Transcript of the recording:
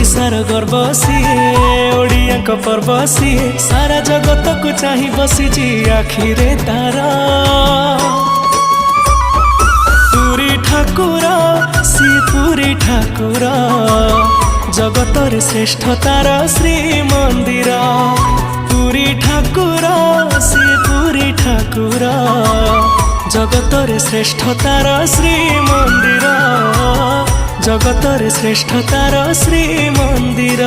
ओडिशार गर्व सिए ओडिया पर्व सिए सारा जगत को चाही बसीची आखिरे तारा पुरी ठाकुर सी पुरी ठाकुर जगतर श्रेष्ठ तार श्री मंदिर पुरी ठाकुर सी पुरी ठाकुर जगतर श्रेष्ठ तार श्री मंदिर जगतर श्रेष्ठ तार श्री मंदिर।